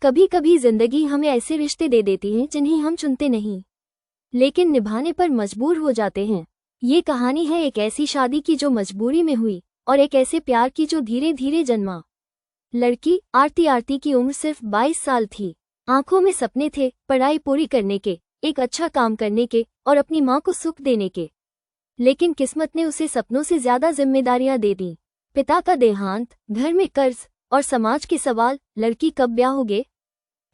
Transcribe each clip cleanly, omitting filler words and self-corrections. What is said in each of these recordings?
कभी कभी जिंदगी हमें ऐसे रिश्ते दे देती है जिन्हें हम चुनते नहीं, लेकिन निभाने पर मजबूर हो जाते हैं। ये कहानी है एक ऐसी शादी की जो मजबूरी में हुई और एक ऐसे प्यार की जो धीरे धीरे जन्मा। लड़की आरती की उम्र सिर्फ 22 साल थी। आंखों में सपने थे, पढ़ाई पूरी करने के, एक अच्छा काम करने के और अपनी माँ को सुख देने के। लेकिन किस्मत ने उसे सपनों से ज्यादा जिम्मेदारियां दे दी। पिता का देहांत, घर में कर्ज और समाज के सवाल। लड़की कब ब्याहोगे?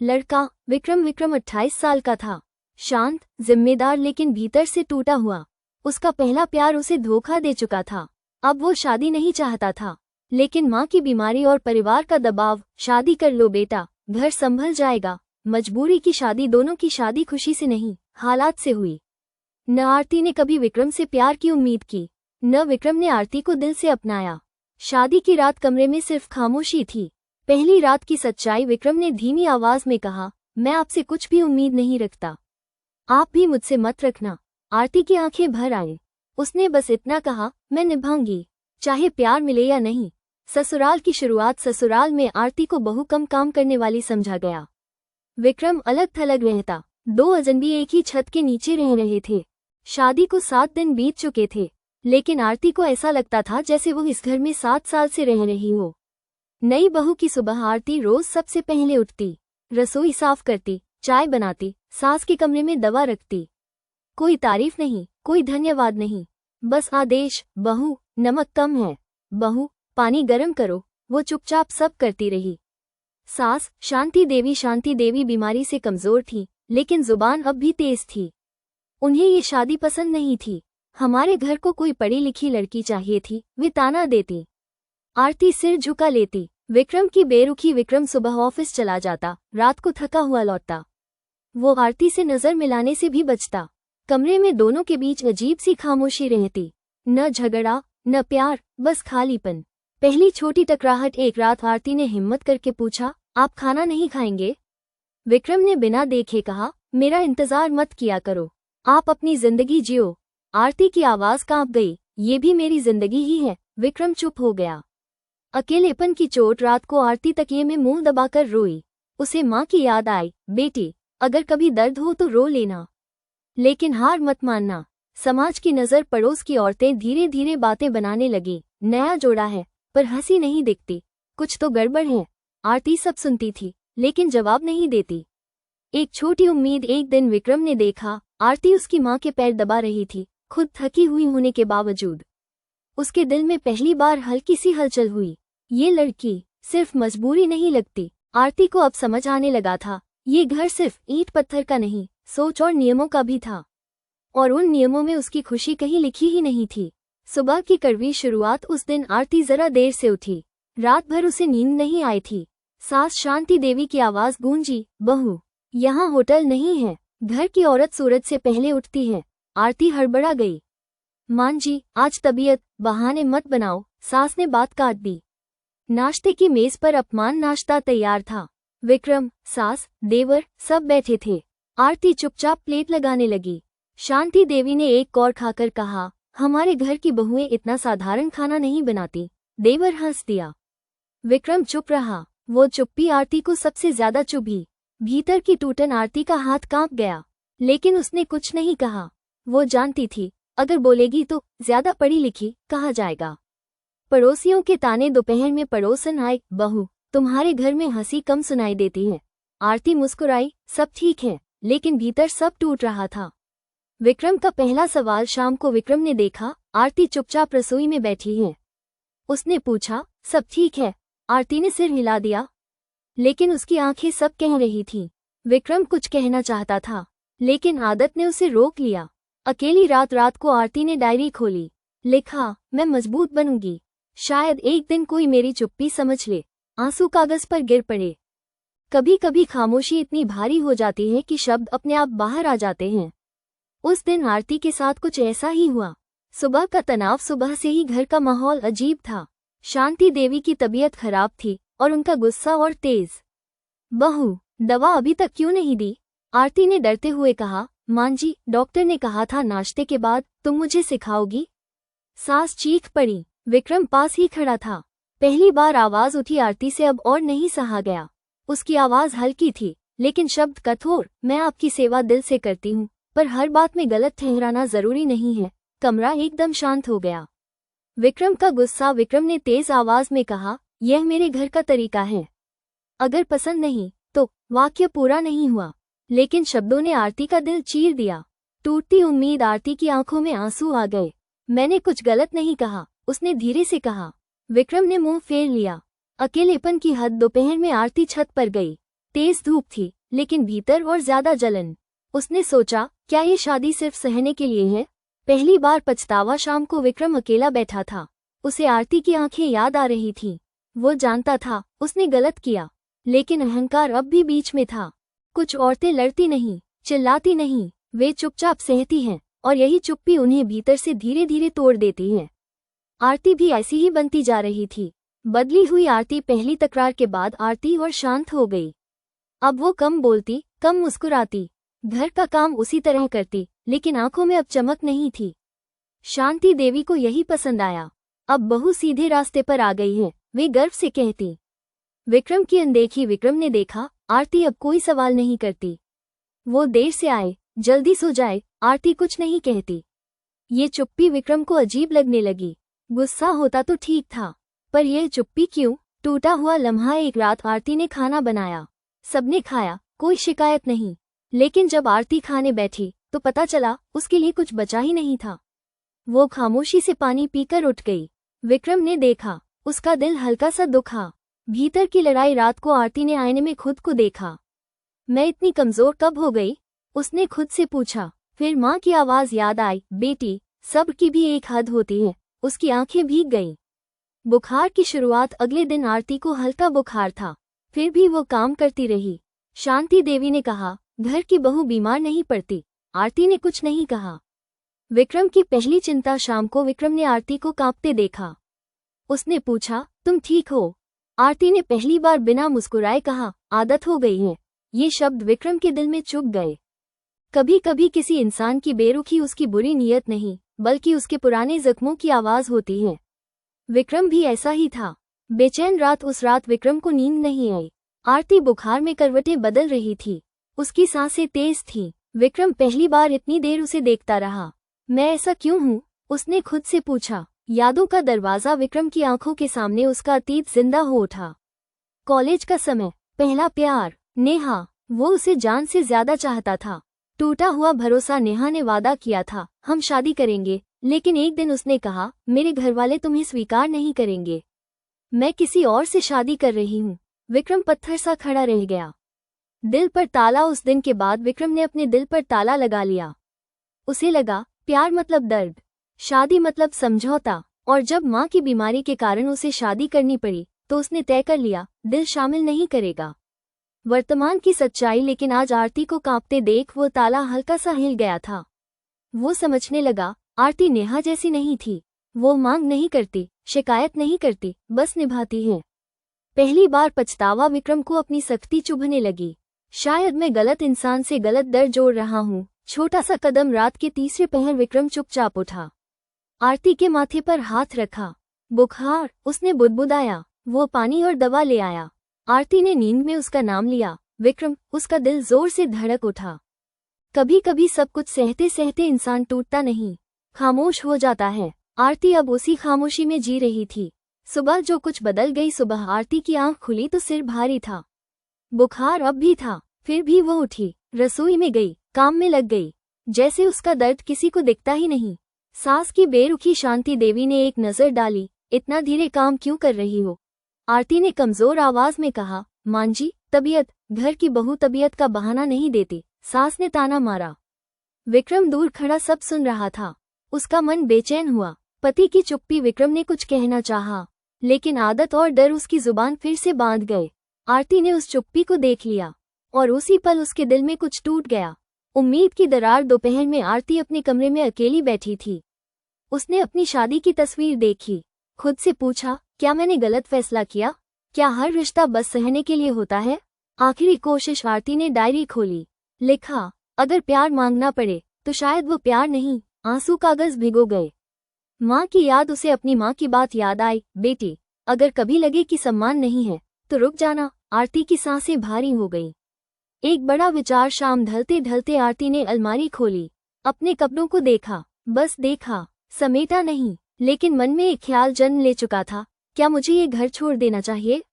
लड़का विक्रम 28 साल का था, शांत, जिम्मेदार, लेकिन भीतर से टूटा हुआ। उसका पहला प्यार उसे धोखा दे चुका था। अब वो शादी नहीं चाहता था, लेकिन माँ की बीमारी और परिवार का दबाव, शादी कर लो बेटा, घर संभल जाएगा। मजबूरी की शादी। दोनों की शादी खुशी से नहीं, हालात से हुई। न आरती ने कभी विक्रम से प्यार की उम्मीद की, न विक्रम ने आरती को दिल से अपनाया। शादी की रात कमरे में सिर्फ खामोशी थी। पहली रात की सच्चाई। विक्रम ने धीमी आवाज में कहा, मैं आपसे कुछ भी उम्मीद नहीं रखता, आप भी मुझसे मत रखना। आरती की आंखें भर आईं। उसने बस इतना कहा, मैं निभाऊंगी, चाहे प्यार मिले या नहीं। ससुराल की शुरुआत। ससुराल में आरती को बहु कम काम करने वाली समझा गया। विक्रम अलग थलग रहता। दो अजनबी एक ही छत के नीचे रह रहे थे। शादी को 7 दिन बीत चुके थे, लेकिन आरती को ऐसा लगता था जैसे वो इस घर में 7 साल से रह रही हो। नई बहू की सुबह आरती रोज सबसे पहले उठती, रसोई साफ करती, चाय बनाती, सास के कमरे में दवा रखती। कोई तारीफ नहीं, कोई धन्यवाद नहीं, बस आदेश, बहू नमक कम है, बहू पानी गर्म करो। वो चुपचाप सब करती रही। सास शांति देवी बीमारी से कमजोर थी, लेकिन जुबान अब भी तेज थी। उन्हें ये शादी पसंद नहीं थी। हमारे घर को कोई पढ़ी लिखी लड़की चाहिए थी, वे ताना देती। आरती सिर झुका लेती। विक्रम की बेरुखी। विक्रम सुबह ऑफिस चला जाता, रात को थका हुआ लौटता। वो आरती से नजर मिलाने से भी बचता। कमरे में दोनों के बीच अजीब सी खामोशी रहती, न झगड़ा न प्यार, बस खालीपन। पहली छोटी टकराहट। एक रात आरती ने हिम्मत करके पूछा, आप खाना नहीं खाएंगे? विक्रम ने बिना देखे कहा, मेरा इंतजार मत किया करो, आप अपनी जिंदगी जियो। आरती की आवाज कांप गई, ये भी मेरी जिंदगी ही है। विक्रम चुप हो गया। अकेलेपन की चोट। रात को आरती तकिए में मुंह दबाकर रोई। उसे माँ की याद आई, बेटी अगर कभी दर्द हो तो रो लेना, लेकिन हार मत मानना। समाज की नज़र। पड़ोस की औरतें धीरे धीरे बातें बनाने लगी, नया जोड़ा है पर हंसी नहीं दिखती, कुछ तो गड़बड़ है। आरती सब सुनती थी, लेकिन जवाब नहीं देती। एक छोटी उम्मीद। एक दिन विक्रम ने देखा आरती उसकी माँ के पैर दबा रही थी, खुद थकी हुई होने के बावजूद। उसके दिल में पहली बार हल्की सी हलचल हुई। ये लड़की सिर्फ मजबूरी नहीं लगती। आरती को अब समझ आने लगा था, ये घर सिर्फ ईंट पत्थर का नहीं, सोच और नियमों का भी था। और उन नियमों में उसकी खुशी कहीं लिखी ही नहीं थी। सुबह की कड़वी शुरुआत। उस दिन आरती जरा देर से उठी। रात भर उसे नींद नहीं आई थी। सास शांति देवी की आवाज गूंजी, बहू यहाँ होटल नहीं है, घर की औरत सूरज से पहले उठती है। आरती हड़बड़ा गई। मान जी आज तबीयत, बहाने मत बनाओ, सास ने बात काट दी। नाश्ते की मेज पर अपमान नाश्ता तैयार था। विक्रम, सास, देवर सब बैठे थे। आरती चुपचाप प्लेट लगाने लगी। शांति देवी ने एक कौर खाकर कहा, हमारे घर की बहुएं इतना साधारण खाना नहीं बनाती। देवर हंस दिया। विक्रम चुप रहा। वो चुप्पी आरती को सबसे ज्यादा चुभी। भीतर की टूटन। आरती का हाथ कांप गया, लेकिन उसने कुछ नहीं कहा। वो जानती थी, अगर बोलेगी तो ज्यादा पढ़ी लिखी कहा जाएगा। पड़ोसियों के ताने। दोपहर में पड़ोसन आए, बहू तुम्हारे घर में हंसी कम सुनाई देती है। आरती मुस्कुराई, सब ठीक है, लेकिन भीतर सब टूट रहा था। विक्रम का पहला सवाल। शाम को विक्रम ने देखा आरती चुपचाप रसोई में बैठी है। उसने पूछा, सब ठीक है? आरती ने सिर हिला दिया, लेकिन उसकी आंखें सब कह रही थीं। विक्रम कुछ कहना चाहता था, लेकिन आदत ने उसे रोक लिया। अकेली रात को आरती ने डायरी खोली। लिखा, मैं मजबूत बनूंगी, शायद एक दिन कोई मेरी चुप्पी समझ ले। आंसू कागज पर गिर पड़े। कभी कभी खामोशी इतनी भारी हो जाती है कि शब्द अपने आप बाहर आ जाते हैं। उस दिन आरती के साथ कुछ ऐसा ही हुआ। सुबह का तनाव। सुबह से ही घर का माहौल अजीब था। शांति देवी की तबीयत खराब थी और उनका गुस्सा और तेज। बहू दवा अभी तक क्यों नहीं दी? आरती ने डरते हुए कहा, मां जी डॉक्टर ने कहा था नाश्ते के बाद तुम मुझे सिखाओगी। सास चीख पड़ी। विक्रम पास ही खड़ा था। पहली बार आवाज उठी आरती से, अब और नहीं सहा गया। उसकी आवाज हल्की थी लेकिन शब्द कठोर। मैं आपकी सेवा दिल से करती हूँ, पर हर बात में गलत ठहराना जरूरी नहीं है। कमरा एकदम शांत हो गया। विक्रम का गुस्सा। विक्रम ने तेज आवाज में कहा, यह मेरे घर का तरीका है, अगर पसंद नहीं तो। वाक्य पूरा नहीं हुआ लेकिन शब्दों ने आरती का दिल चीर दिया। टूटती उम्मीद। आरती की आंखों में आंसू आ गए। मैंने कुछ गलत नहीं कहा, उसने धीरे से कहा। विक्रम ने मुंह फेर लिया। अकेलेपन की हद। दोपहर में आरती छत पर गई। तेज धूप थी लेकिन भीतर और ज्यादा जलन। उसने सोचा, क्या ये शादी सिर्फ सहने के लिए है? पहली बार पछतावा। शाम को विक्रम अकेला बैठा था। उसे आरती की आंखें याद आ रही थीं। वो जानता था उसने गलत किया, लेकिन अहंकार अब भी बीच में था। कुछ औरतें लड़ती नहीं, चिल्लाती नहीं, वे चुपचाप सहती हैं, और यही चुप्पी उन्हें भीतर से धीरे धीरे तोड़ देती है। आरती भी ऐसी ही बनती जा रही थी। बदली हुई आरती। पहली तकरार के बाद आरती और शांत हो गई। अब वो कम बोलती, कम मुस्कुराती, घर का काम उसी तरह करती, लेकिन आंखों में अब चमक नहीं थी। शांति देवी को यही पसंद आया। अब बहू सीधे रास्ते पर आ गई है, वे गर्व से कहती। विक्रम की अनदेखी। विक्रम ने देखा, आरती अब कोई सवाल नहीं करती। वो देर से आए, जल्दी सो जाए, आरती कुछ नहीं कहती। ये चुप्पी विक्रम को अजीब लगने लगी। गुस्सा होता तो ठीक था, पर यह चुप्पी क्यों? टूटा हुआ लम्हा। एक रात आरती ने खाना बनाया, सबने खाया, कोई शिकायत नहीं। लेकिन जब आरती खाने बैठी तो पता चला उसके लिए कुछ बचा ही नहीं था। वो खामोशी से पानी पीकर उठ गई। विक्रम ने देखा, उसका दिल हल्का सा दुखा। भीतर की लड़ाई। रात को आरती ने आईने में खुद को देखा। मैं इतनी कमजोर कब हो गई? उसने खुद से पूछा। फिर माँ की आवाज याद आई, बेटी, सब्र की भी एक हद होती है। उसकी आंखें भीग गईं। बुखार की शुरुआत। अगले दिन आरती को हल्का बुखार था, फिर भी वो काम करती रही। शांति देवी ने कहा, घर की बहू बीमार नहीं पड़ती। आरती ने कुछ नहीं कहा। विक्रम की पहली चिंता। शाम को विक्रम ने आरती को कांपते देखा। उसने पूछा, तुम ठीक हो? आरती ने पहली बार बिना मुस्कुराए कहा, आदत हो गई है। ये शब्द विक्रम के दिल में चुभ गए। कभी कभी किसी इंसान की बेरुखी उसकी बुरी नीयत नहीं, बल्कि उसके पुराने जख्मों की आवाज होती है। विक्रम भी ऐसा ही था। बेचैन रात। उस रात विक्रम को नींद नहीं आई। आरती बुखार में करवटें बदल रही थी, उसकी सांसें तेज थीं। विक्रम पहली बार इतनी देर उसे देखता रहा। मैं ऐसा क्यों हूँ? उसने खुद से पूछा। यादों का दरवाजा। विक्रम की आंखों के सामने उसका अतीत जिंदा हो उठा। कॉलेज का समय, पहला प्यार, नेहा। वो उसे जान से ज्यादा चाहता था। टूटा हुआ भरोसा। नेहा ने वादा किया था, हम शादी करेंगे, लेकिन एक दिन उसने कहा, मेरे घरवाले तुम्हें स्वीकार नहीं करेंगे, मैं किसी और से शादी कर रही हूँ। विक्रम पत्थर सा खड़ा रह गया। दिल पर ताला। उस दिन के बाद विक्रम ने अपने दिल पर ताला लगा लिया। उसे लगा, प्यार मतलब दर्द, शादी मतलब समझौता। और जब माँ की बीमारी के कारण उसे शादी करनी पड़ी तो उसने तय कर लिया, दिल शामिल नहीं करेगा। वर्तमान की सच्चाई। लेकिन आज आरती को कांपते देख वो ताला हल्का सा हिल गया था। वो समझने लगा, आरती नेहा जैसी नहीं थी। वो मांग नहीं करती, शिकायत नहीं करती, बस निभाती है। पहली बार पछतावा। विक्रम को अपनी सख्ती चुभने लगी। शायद मैं गलत इंसान से गलत दर्द जोड़ रहा हूँ। छोटा सा कदम। रात के तीसरे पहर विक्रम चुपचाप उठा। आरती के माथे पर हाथ रखा। बुखार, उसने बुदबुदाया। वो पानी और दवा ले आया। आरती ने नींद में उसका नाम लिया, विक्रम। उसका दिल जोर से धड़क उठा। कभी कभी सब कुछ सहते सहते इंसान टूटता नहीं, खामोश हो जाता है। आरती अब उसी खामोशी में जी रही थी। सुबह जो कुछ बदल गई। सुबह आरती की आंख खुली तो सिर भारी था। बुखार अब भी था, फिर भी वो उठी, रसोई में गई, काम में लग गई, जैसे उसका दर्द किसी को दिखता ही नहीं। सास की बेरुखी। शांति देवी ने एक नजर डाली, इतना धीरे काम क्यों कर रही हो? आरती ने कमजोर आवाज में कहा, मांजी, तबीयत। घर की बहू तबीयत का बहाना नहीं देती, सास ने ताना मारा। विक्रम दूर खड़ा सब सुन रहा था। उसका मन बेचैन हुआ। पति की चुप्पी। विक्रम ने कुछ कहना चाहा, लेकिन आदत और डर उसकी जुबान फिर से बांध गए। आरती ने उस चुप्पी को देख लिया और उसी पल उसके दिल में कुछ टूट गया। उम्मीद की दरार। दोपहर में आरती अपने कमरे में अकेली बैठी थी। उसने अपनी शादी की तस्वीर देखी। खुद से पूछा, क्या मैंने गलत फैसला किया? क्या हर रिश्ता बस सहने के लिए होता है? आखिरी कोशिश। आरती ने डायरी खोली, लिखा, अगर प्यार मांगना पड़े तो शायद वो प्यार नहीं। आंसू कागज भिगो गए। माँ की याद। उसे अपनी माँ की बात याद आई, बेटी, अगर कभी लगे कि सम्मान नहीं है तो रुक जाना। आरती की सांसें भारी हो गईं। एक बड़ा विचार शाम ढलते ढलते आरती ने अलमारी खोली, अपने कपड़ों को देखा, बस देखा, समेटा नहीं, लेकिन मन में एक ख्याल जन्म ले चुका था, क्या मुझे ये घर छोड़ देना चाहिए?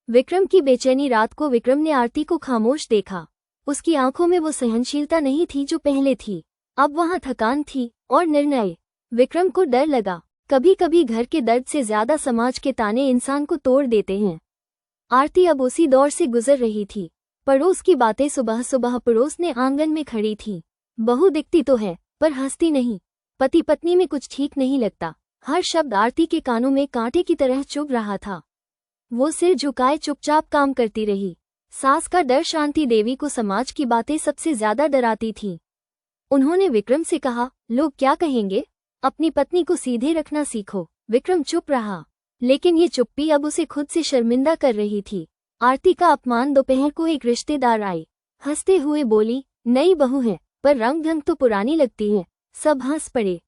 विक्रम की बेचैनी रात को विक्रम ने आरती को खामोश देखा। उसकी आंखों में वो सहनशीलता नहीं थी जो पहले थी, अब वहां थकान थी और निर्णय। विक्रम को डर लगा, कभी कभी घर के दर्द से ज्यादा समाज के ताने इंसान को तोड़ देते हैं। आरती अब उसी दौर से गुजर रही थी। पड़ोस की बातें सुबह सुबह पड़ोस ने आंगन में खड़ी थी। बहू दिखती तो है पर हंसती नहीं, पति पत्नी में कुछ ठीक नहीं लगता। हर शब्द आरती के कानों में कांटे की तरह चुभ रहा था। वो सिर झुकाए चुपचाप काम करती रही। सास का डर शांति देवी को समाज की बातें सबसे ज्यादा डराती थीं। उन्होंने विक्रम से कहा, लोग क्या कहेंगे? अपनी पत्नी को सीधे रखना सीखो। विक्रम चुप रहा, लेकिन ये चुप्पी अब उसे खुद से शर्मिंदा कर रही थी। आरती का अपमान। दोपहर को एक रिश्तेदार आई, हंसते हुए बोली, नई बहू है पर रंग ढंग तो पुरानी लगती है। सब हंस पड़े।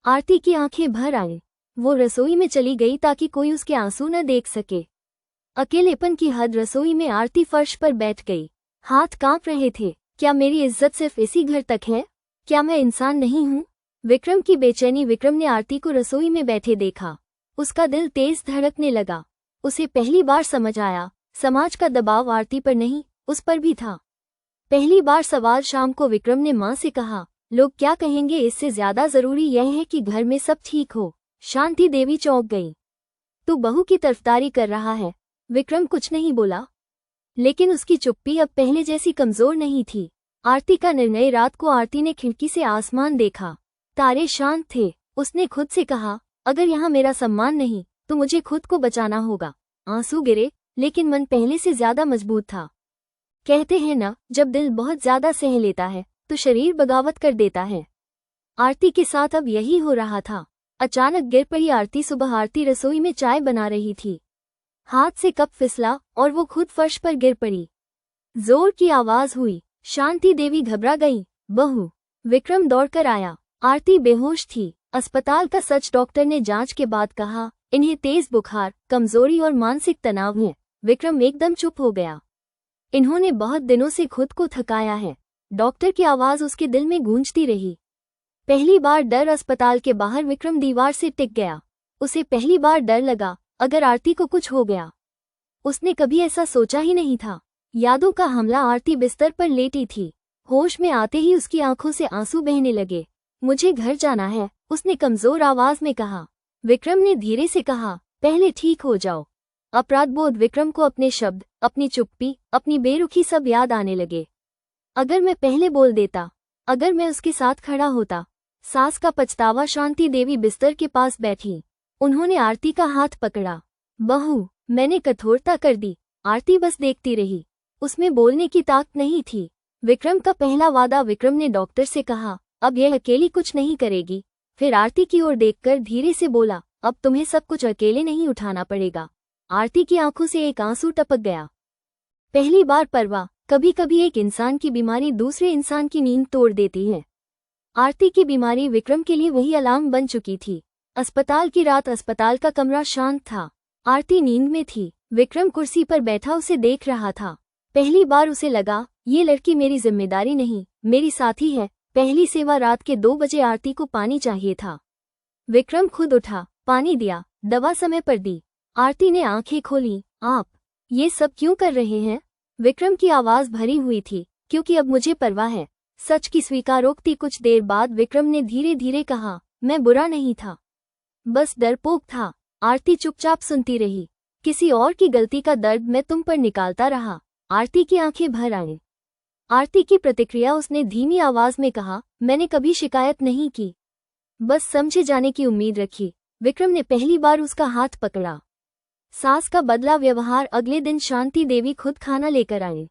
आरती की आंखें भर आईं। वो रसोई में चली गई ताकि कोई उसके आंसू न देख सके। अकेलेपन की हद रसोई में आरती फर्श पर बैठ गई। हाथ कांप रहे थे। क्या मेरी इज्जत सिर्फ इसी घर तक है? क्या मैं इंसान नहीं हूँ? विक्रम की बेचैनी। विक्रम ने आरती को रसोई में बैठे देखा। उसका दिल तेज धड़कने लगा। उसे पहली बार समझ आया, समाज का दबाव आरती पर नहीं, उस पर भी था। पहली बार सवाल शाम को विक्रम ने मां से कहा, लोग क्या कहेंगे इससे ज्यादा जरूरी यह है कि घर में सब ठीक हो। शांति देवी चौंक गई। तू बहू की तरफदारी कर रहा है। विक्रम कुछ नहीं बोला, लेकिन उसकी चुप्पी अब पहले जैसी कमजोर नहीं थी। आरती का निर्णय। रात को आरती ने खिड़की से आसमान देखा। तारे शांत थे। उसने खुद से कहा, अगर यहाँ मेरा सम्मान नहीं तो मुझे खुद को बचाना होगा। आंसू गिरे, लेकिन मन पहले से ज्यादा मजबूत था। कहते हैं ना, जब दिल बहुत ज्यादा सह लेता है तो शरीर बगावत कर देता है। आरती के साथ अब यही हो रहा था। अचानक गिर पड़ी आरती। सुबह आरती रसोई में चाय बना रही थी। हाथ से कप फिसला और वो खुद फर्श पर गिर पड़ी। जोर की आवाज हुई। शांति देवी घबरा गई। बहू। विक्रम दौड़कर आया। आरती बेहोश थी। अस्पताल का सच। डॉक्टर ने जांच के बाद कहा, इन्हें तेज बुखार, कमजोरी और मानसिक तनाव है। विक्रम एकदम चुप हो गया। इन्होंने बहुत दिनों से खुद को थकाया है। डॉक्टर की आवाज उसके दिल में गूंजती रही। पहली बार डर। अस्पताल के बाहर विक्रम दीवार से टिक गया। उसे पहली बार डर लगा, अगर आरती को कुछ हो गया। उसने कभी ऐसा सोचा ही नहीं था। यादों का हमला। आरती बिस्तर पर लेटी थी। होश में आते ही उसकी आंखों से आंसू बहने लगे। मुझे घर जाना है, उसने कमजोर आवाज में कहा। विक्रम ने धीरे से कहा, पहले ठीक हो जाओ। अपराधबोध। विक्रम को अपने शब्द, अपनी चुप्पी, अपनी बेरुखी सब याद आने लगे। अगर मैं पहले बोल देता, अगर मैं उसके साथ खड़ा होता। सास का पछतावा। शांति देवी बिस्तर के पास बैठी। उन्होंने आरती का हाथ पकड़ा। बहू, मैंने कठोरता कर दी। आरती बस देखती रही। उसमें बोलने की ताकत नहीं थी। विक्रम का पहला वादा। विक्रम ने डॉक्टर से कहा, अब यह अकेली कुछ नहीं करेगी। फिर आरती की ओर देखकर धीरे से बोला, अब तुम्हें सब कुछ अकेले नहीं उठाना पड़ेगा। आरती की आंखों से एक आंसू टपक गया। पहली बार परवाह। कभी कभी एक इंसान की बीमारी दूसरे इंसान की नींद तोड़ देती है। आरती की बीमारी विक्रम के लिए वही अलार्म बन चुकी थी। अस्पताल की रात। अस्पताल का कमरा शांत था। आरती नींद में थी। विक्रम कुर्सी पर बैठा उसे देख रहा था। पहली बार उसे लगा, ये लड़की मेरी जिम्मेदारी नहीं, मेरी साथी है। पहली सेवा। रात के 2 बजे आरती को पानी चाहिए था। विक्रम खुद उठा, पानी दिया, दवा समय पर दी। आरती ने आंखें खोली। आप ये सब क्यों कर रहे हैं? विक्रम की आवाज भरी हुई थी, क्योंकि अब मुझे परवाह है। सच की स्वीकारोक्ति। कुछ देर बाद विक्रम ने धीरे धीरे कहा, मैं बुरा नहीं था, बस डरपोक था। आरती चुपचाप सुनती रही। किसी और की गलती का दर्द मैं तुम पर निकालता रहा। आरती की आंखें भर आईं। आरती की प्रतिक्रिया। उसने धीमी आवाज में कहा, मैंने कभी शिकायत नहीं की, बस समझे जाने की उम्मीद रखी। विक्रम ने पहली बार उसका हाथ पकड़ा। सास का बदला व्यवहार। अगले दिन शांति देवी खुद खाना लेकर आई।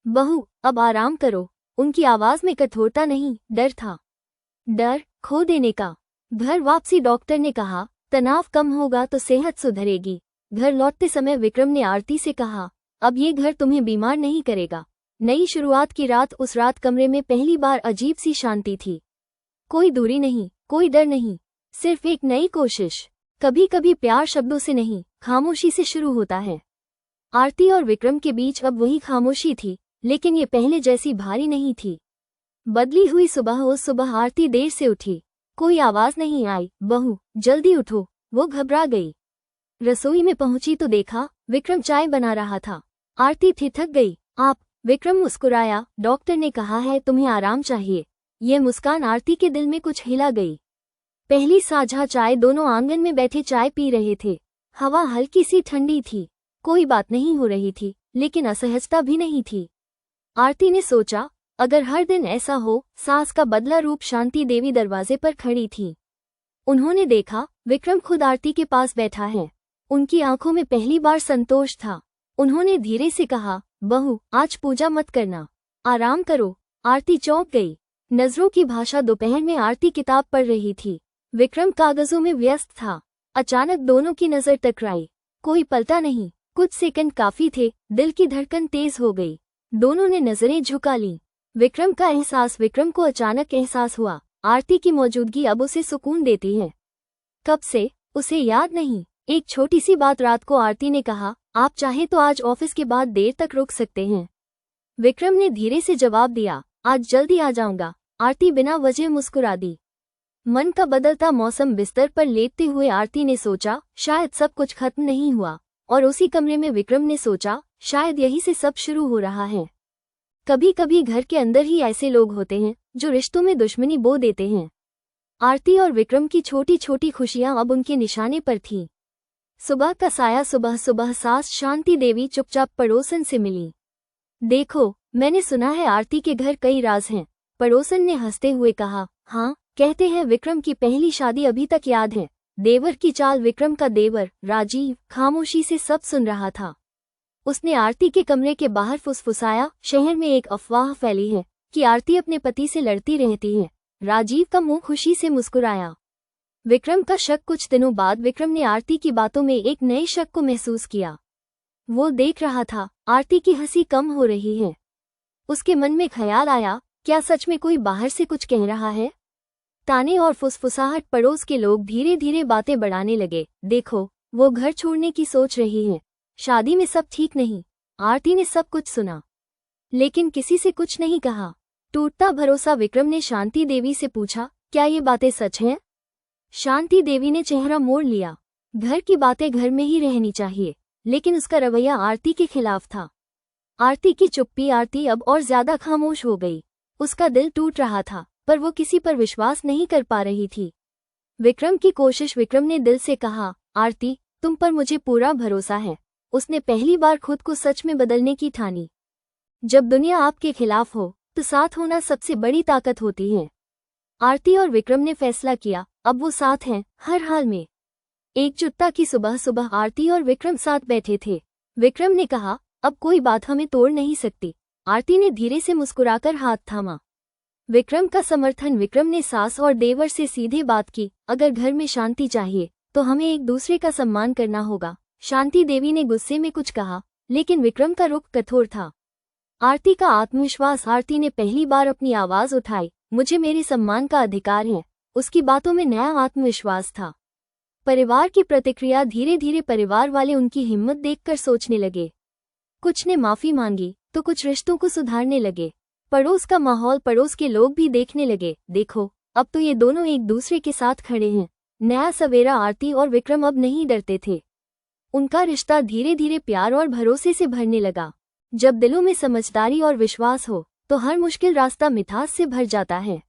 बहू, अब आराम करो। उनकी आवाज में कठोरता नहीं, डर था। डर खो देने का। घर वापसी। डॉक्टर ने कहा, तनाव कम होगा तो सेहत सुधरेगी। घर लौटते समय विक्रम ने आरती से कहा, अब ये घर तुम्हें बीमार नहीं करेगा। नई शुरुआत की रात। उस रात कमरे में पहली बार अजीब सी शांति थी। कोई दूरी नहीं, कोई डर नहीं, सिर्फ एक नई कोशिश। कभी कभी प्यार शब्दों से नहीं, खामोशी से शुरू होता है। आरती और विक्रम के बीच अब वही खामोशी थी, लेकिन ये पहले जैसी भारी नहीं थी। बदली हुई सुबह। उस सुबह आरती देर से उठी। कोई आवाज नहीं आई। बहू जल्दी उठो। वो घबरा गई। रसोई में पहुंची तो देखा विक्रम चाय बना रहा था। आरती ठिठक गई। आप? विक्रम मुस्कुराया। डॉक्टर ने कहा है तुम्हें आराम चाहिए। ये मुस्कान आरती के दिल में कुछ हिला गई। पहली साझा चाय। दोनों आंगन में बैठे चाय पी रहे थे। हवा हल्की सी ठंडी थी। कोई बात नहीं हो रही थी, लेकिन असहजता भी नहीं थी। आरती ने सोचा, अगर हर दिन ऐसा हो। सास का बदला रूप। शांति देवी दरवाजे पर खड़ी थी। उन्होंने देखा विक्रम खुद आरती के पास बैठा है। उनकी आंखों में पहली बार संतोष था। उन्होंने धीरे से कहा, बहू आज पूजा मत करना, आराम करो। आरती चौंक गई। नजरों की भाषा। दोपहर में आरती किताब पढ़ रही थी। विक्रम कागजों में व्यस्त था। अचानक दोनों की नजर टकराई। कोई पलटा नहीं। कुछ सेकंड काफी थे। दिल की धड़कन तेज हो गई। दोनों ने नजरें झुका लीं। विक्रम का एहसास। विक्रम को अचानक एहसास हुआ, आरती की मौजूदगी अब उसे सुकून देती है। कब से उसे याद नहीं। एक छोटी सी बात। रात को आरती ने कहा, आप चाहे तो आज ऑफिस के बाद देर तक रुक सकते हैं। विक्रम ने धीरे से जवाब दिया, आज जल्दी आ जाऊंगा। आरती बिना वजह मुस्कुरा दी। मन का बदलता मौसम। बिस्तर पर लेटते हुए आरती ने सोचा, शायद सब कुछ खत्म नहीं हुआ। और उसी कमरे में विक्रम ने सोचा, शायद यहीं से सब शुरू हो रहा है। कभी कभी घर के अंदर ही ऐसे लोग होते हैं जो रिश्तों में दुश्मनी बो देते हैं। आरती और विक्रम की छोटी छोटी खुशियां अब उनके निशाने पर थीं। सुबह का साया। सुबह सुबह सास शांति देवी चुपचाप पड़ोसन से मिली। देखो, मैंने सुना है आरती के घर कई राज हैं। पड़ोसन ने हंसते हुए कहा। हाँ, कहते हैं विक्रम की पहली शादी अभी तक याद है। देवर की चाल। विक्रम का देवर राजीव खामोशी से सब सुन रहा था। उसने आरती के कमरे के बाहर फुसफुसाया, शहर में एक अफवाह फैली है कि आरती अपने पति से लड़ती रहती है। राजीव का मुंह खुशी से मुस्कुराया। विक्रम का शक। कुछ दिनों बाद विक्रम ने आरती की बातों में एक नए शक को महसूस किया। वो देख रहा था, आरती की हंसी कम हो रही है। उसके मन में ख्याल आया, क्या सच में कोई बाहर से कुछ कह रहा है? ताने और फुसफुसाहट। पड़ोस के लोग धीरे धीरे बातें बढ़ाने लगे। देखो, वो घर छोड़ने की सोच रही है। शादी में सब ठीक नहीं। आरती ने सब कुछ सुना, लेकिन किसी से कुछ नहीं कहा। टूटता भरोसा। विक्रम ने शांति देवी से पूछा, क्या ये बातें सच हैं? शांति देवी ने चेहरा मोड़ लिया। घर की बातें घर में ही रहनी चाहिए, लेकिन उसका रवैया आरती के खिलाफ था। आरती की चुप्पी। आरती अब और ज्यादा खामोश हो गई। उसका दिल टूट रहा था, पर वो किसी पर विश्वास नहीं कर पा रही थी। विक्रम की कोशिश। विक्रम ने दिल से कहा, आरती तुम पर मुझे पूरा भरोसा है। उसने पहली बार खुद को सच में बदलने की ठानी। जब दुनिया आपके खिलाफ हो तो साथ होना सबसे बड़ी ताकत होती है। आरती और विक्रम ने फैसला किया, अब वो साथ हैं हर हाल में। एकजुटता की सुबह। सुबह आरती और विक्रम साथ बैठे थे। विक्रम ने कहा, अब कोई बात हमें तोड़ नहीं सकती। आरती ने धीरे से मुस्कुराकर हाथ थामा। विक्रम का समर्थन। विक्रम ने सास और देवर से सीधे बात की, अगर घर में शांति चाहिए तो हमें एक दूसरे का सम्मान करना होगा। शांति देवी ने गुस्से में कुछ कहा, लेकिन विक्रम का रुख कठोर था। आरती का आत्मविश्वास। आरती ने पहली बार अपनी आवाज उठाई, मुझे मेरे सम्मान का अधिकार है। उसकी बातों में नया आत्मविश्वास था। परिवार की प्रतिक्रिया। धीरे धीरे परिवार वाले उनकी हिम्मत देखकर सोचने लगे। कुछ ने माफी मांगी तो कुछ रिश्तों को सुधारने लगे। पड़ोस का माहौल। पड़ोस के लोग भी देखने लगे, देखो अब तो ये दोनों एक दूसरे के साथ खड़े हैं। नया सवेरा। आरती और विक्रम अब नहीं डरते थे। उनका रिश्ता धीरे धीरे प्यार और भरोसे से भरने लगा। जब दिलों में समझदारी और विश्वास हो तो हर मुश्किल रास्ता मिठास से भर जाता है।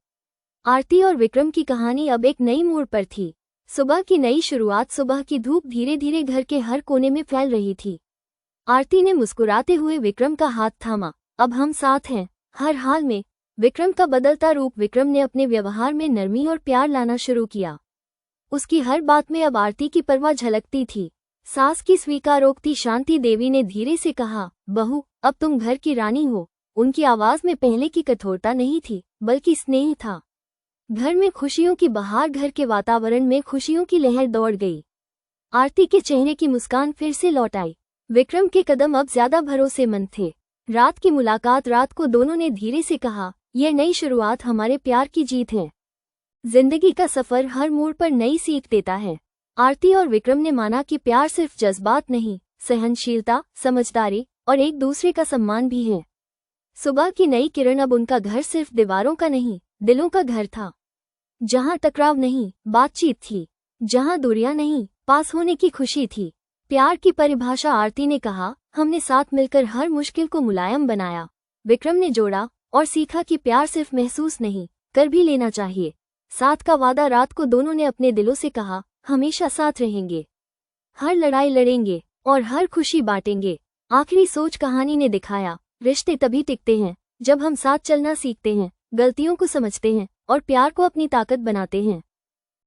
आरती और विक्रम की कहानी अब एक नई मोड़ पर थी। सुबह की नई शुरुआत। सुबह की धूप धीरे धीरे घर के हर कोने में फैल रही थी। आरती ने मुस्कुराते हुए विक्रम का हाथ थामा, अब हम साथ हैं हर हाल में। विक्रम का बदलता रूप। विक्रम ने अपने व्यवहार में नरमी और प्यार लाना शुरू किया। उसकी हर बात में अब आरती की परवाह झलकती थी। सास की स्वीकारोक्ति। शांति देवी ने धीरे से कहा, बहू अब तुम घर की रानी हो। उनकी आवाज में पहले की कठोरता नहीं थी, बल्कि स्नेह था। घर में खुशियों की बहार। घर के वातावरण में खुशियों की लहर दौड़ गई। आरती के चेहरे की मुस्कान फिर से लौट आई। विक्रम के कदम अब ज्यादा भरोसेमंद थे। रात की मुलाकात। रात को दोनों ने धीरे से कहा, यह नई शुरुआत हमारे प्यार की जीत है। जिंदगी का सफर हर मोड़ पर नई सीख देता है। आरती और विक्रम ने माना कि प्यार सिर्फ जज्बात नहीं, सहनशीलता, समझदारी और एक दूसरे का सम्मान भी है। सुबह की नई किरण अब उनका घर सिर्फ दीवारों का नहीं, दिलों का घर था, जहां टकराव नहीं, बातचीत थी, जहां दूरियां नहीं, पास होने की खुशी थी। प्यार की परिभाषा आरती ने कहा, हमने साथ मिलकर हर मुश्किल को मुलायम बनाया। विक्रम ने जोड़ा और सीखा कि प्यार सिर्फ महसूस नहीं, कर भी लेना चाहिए। साथ का वादा रात को दोनों ने अपने दिलों से कहा, हमेशा साथ रहेंगे, हर लड़ाई लड़ेंगे और हर खुशी बांटेंगे। आखिरी सोच कहानी ने दिखाया, रिश्ते तभी टिकते हैं जब हम साथ चलना सीखते हैं, गलतियों को समझते हैं और प्यार को अपनी ताकत बनाते हैं।